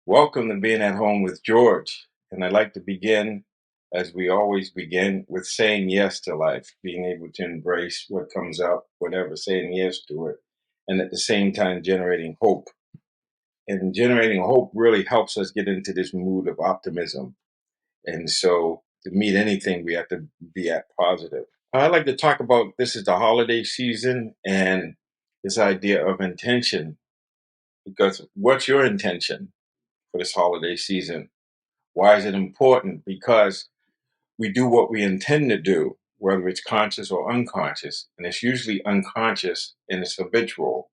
Welcome to Being at Home with George. And I'd like to begin, as we always begin, with saying yes to life, being able to embrace what comes up, whatever, saying yes to it, and at the same time generating hope. And generating hope really helps us get into this mood of optimism. And so to meet anything, we have to be at positive. I like to talk about this is the holiday season and this idea of intention, because what's your intention for this holiday season? Why is it important? Because we do what we intend to do, whether it's conscious or unconscious, and it's usually unconscious and it's habitual.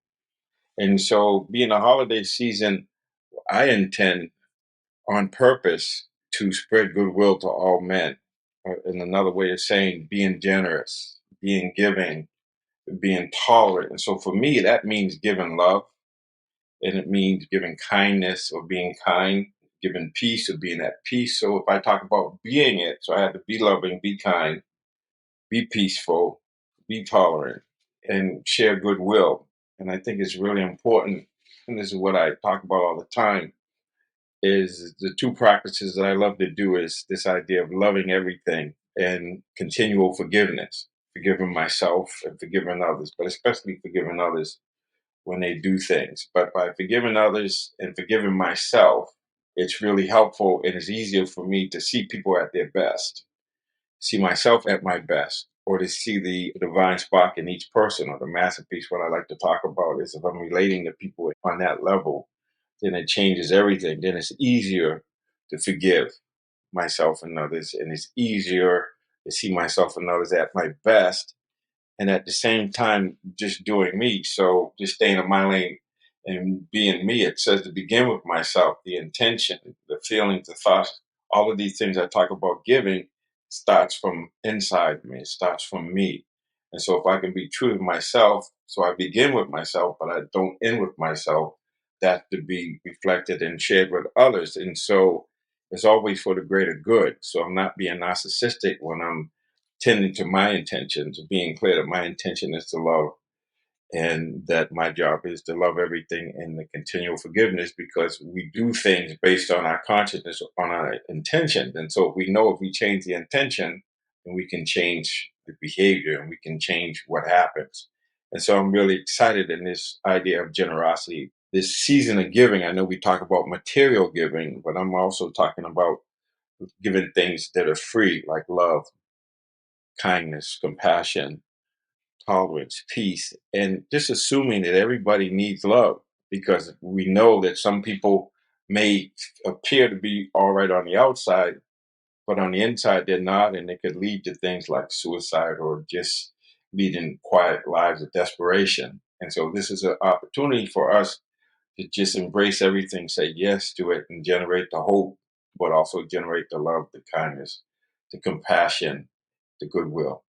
And so, being a holiday season, I intend on purpose to spread goodwill to all men. And another way of saying being generous, being giving, being tolerant. And so, for me, that means giving love, and it means giving kindness or being kind, giving peace or being at peace. So if I talk about being it, so I have to be loving, be kind, be peaceful, be tolerant, and share goodwill. And I think it's really important, and this is what I talk about all the time, is the two practices that I love to do is this idea of loving everything and continual forgiveness, forgiving myself and forgiving others, but especially forgiving others when they do things. But by forgiving others and forgiving myself, it's really helpful and it's easier for me to see people at their best, see myself at my best, or to see the divine spark in each person or the masterpiece. What I like to talk about is if I'm relating to people on that level, then it changes everything. Then it's easier to forgive myself and others, and it's easier to see myself and others at my best and at the same time just doing me. So just staying in my lane and being me. It says to begin with myself, the intention, the feelings, the thoughts, all of these things I talk about giving starts from inside me. It starts from me. And so if I can be true to myself, so I begin with myself, but I don't end with myself, that to be reflected and shared with others. And so it's always for the greater good. So I'm not being narcissistic when I'm tending to my intentions, being clear that my intention is to love and that my job is to love everything in the continual forgiveness because we do things based on our consciousness, on our intentions. And so we know if we change the intention, then we can change the behavior and we can change what happens. And so I'm really excited in this idea of generosity. This season of giving, I know we talk about material giving, but I'm also talking about giving things that are free, like love, kindness, compassion, tolerance, peace, and just assuming that everybody needs love because we know that some people may appear to be all right on the outside, but on the inside they're not, and it could lead to things like suicide or just leading quiet lives of desperation. And so this is an opportunity for us to just embrace everything, say yes to it, and generate the hope, but also generate the love, the kindness, the compassion, the goodwill.